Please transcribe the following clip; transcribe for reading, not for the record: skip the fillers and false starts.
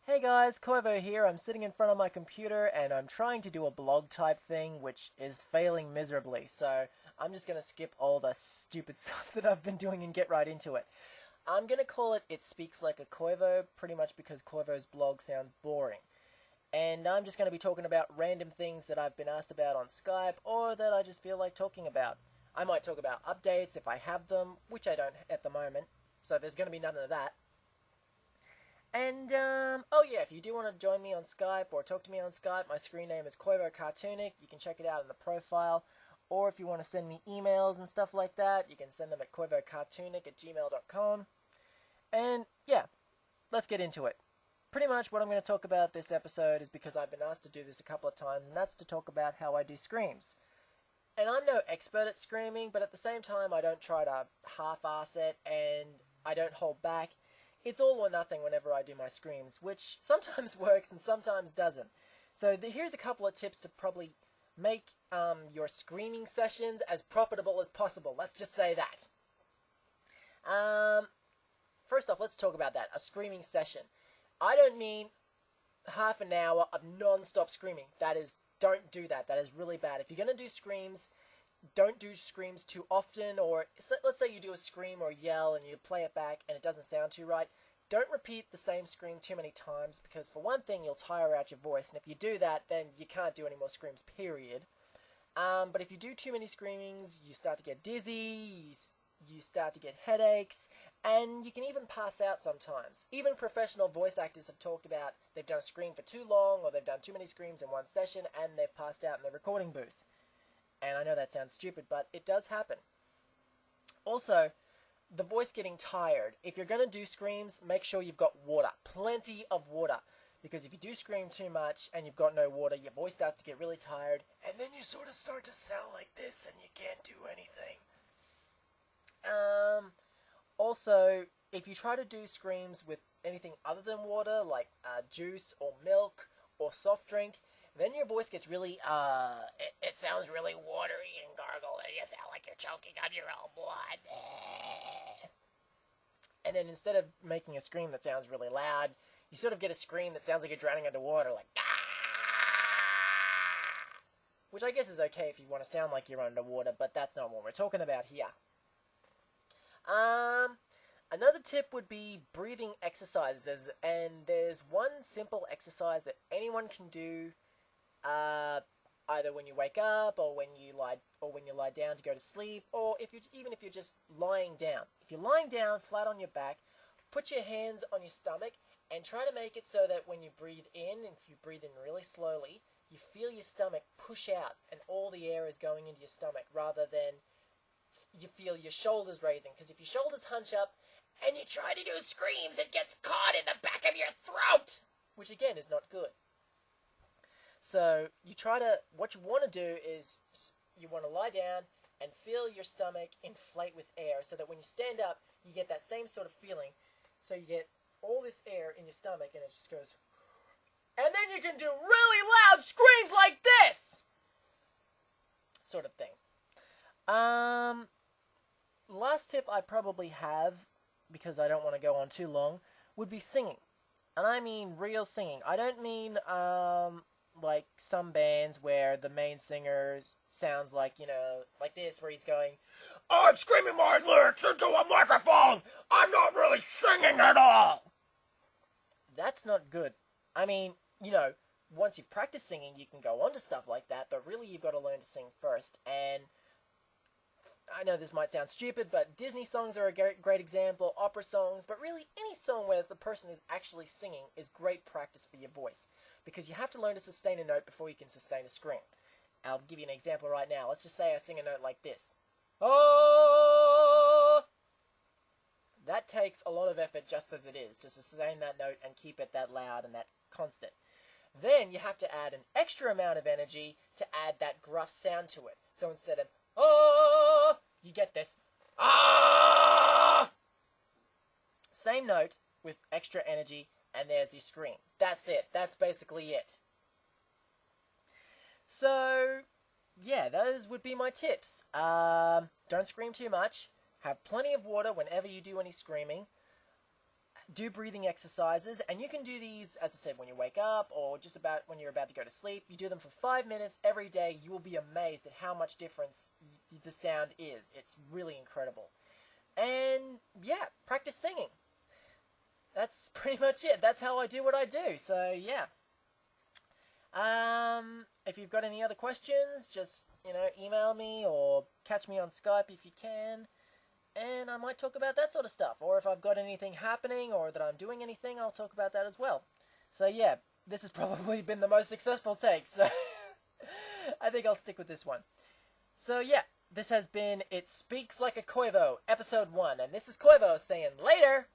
Hey guys, Koivo here. I'm sitting in front of my computer and I'm trying to do a blog type thing which is failing miserably. So I'm just going to skip all the stupid stuff that I've been doing and get right into it. I'm going to call it It Speaks Like a Koivo, pretty much because Koivo's blog sounds boring. And I'm just going to be talking about random things that I've been asked about on Skype or that I just feel like talking about. I might talk about updates if I have them, which I don't at the moment. So there's going to be none of that. And, oh yeah, if you do want to join me on Skype or talk to me on Skype, my screen name is Koivo Cartoonic. You can check it out in the profile. Or if you want to send me emails and stuff like that, you can send them at koivocartoonic@gmail.com. And, yeah, let's get into it. Pretty much what I'm going to talk about this episode is because I've been asked to do this a couple of times, and that's to talk about how I do screams. And I'm no expert at screaming, but at the same time, I don't try to half-ass it, and I don't hold back. It's all or nothing whenever I do my screams, which sometimes works and sometimes doesn't. So here's a couple of tips to probably make your screaming sessions as profitable as possible. Let's just say that. First off, let's talk about that, a screaming session. I don't mean half an hour of non-stop screaming. Don't do that. That is really bad. If you're going to do screams, don't do screams too often, or let's say you do a scream or yell and you play it back and it doesn't sound too right. Don't repeat the same scream too many times because for one thing, you'll tire out your voice, and if you do that, then you can't do any more screams, period. But if you do too many screamings, you start to get dizzy, you start to get headaches, and you can even pass out sometimes. Even professional voice actors have talked about they've done a scream for too long, or they've done too many screams in one session, and they've passed out in the recording booth. And I know that sounds stupid, but it does happen. Also, the voice getting tired. If you're going to do screams, make sure you've got water. Plenty of water. Because if you do scream too much and you've got no water, your voice starts to get really tired. And then you sort of start to sound like this and you can't do anything. Also, if you try to do screams with anything other than water, like juice or milk or soft drink, then your voice gets really, it sounds really watery and gargled, and you sound like you're choking on your own blood. And then instead of making a scream that sounds really loud, you sort of get a scream that sounds like you're drowning underwater, like, ah! Which I guess is okay if you want to sound like you're underwater, but that's not what we're talking about here. Another tip would be breathing exercises, and there's one simple exercise that anyone can do either when you wake up or when you lie down to go to sleep, or even if you're just lying down. If you're lying down flat on your back, put your hands on your stomach and try to make it so that when you breathe in, and if you breathe in really slowly, you feel your stomach push out and all the air is going into your stomach rather than you feel your shoulders raising. Because if your shoulders hunch up and you try to do screams, it gets caught in the back of your throat, which again is not good. So what you want to do is you want to lie down and feel your stomach inflate with air so that when you stand up, you get that same sort of feeling. So you get all this air in your stomach and it just goes, and then you can do really loud screams like this! Sort of thing. Last tip I probably have, because I don't want to go on too long, would be singing. And I mean real singing. I don't mean, like some bands where the main singer sounds like, like this, where he's going, I'm screaming my lyrics into a microphone! I'm not really singing at all! That's not good. I mean, once you've practiced singing, you can go on to stuff like that, but really you've got to learn to sing first. And I know this might sound stupid, but Disney songs are a great example, opera songs, but really any song where the person is actually singing is great practice for your voice, because you have to learn to sustain a note before you can sustain a scream. I'll give you an example right now. Let's just say I sing a note like this. Oh! That takes a lot of effort just as it is to sustain that note and keep it that loud and that constant. Then you have to add an extra amount of energy to add that gruff sound to it. So instead of oh, you get this ah! Same note with extra energy, and there's your scream. That's it. That's basically it. So, yeah, those would be my tips. Don't scream too much. Have plenty of water whenever you do any screaming. do breathing exercises, and you can do these, as I said, when you wake up or just about when you're about to go to sleep. You do them for 5 minutes every day. You will be amazed at how much difference the sound is. It's really incredible. And yeah, practice singing. That's pretty much it. That's how I do what I do. So yeah. If you've got any other questions, just, email me or catch me on Skype if you can. And I might talk about that sort of stuff. Or if I've got anything happening or that I'm doing anything, I'll talk about that as well. So yeah, this has probably been the most successful take. So I think I'll stick with this one. So yeah, this has been It Speaks Like a Koivo, episode 1. And this is Koivo saying later!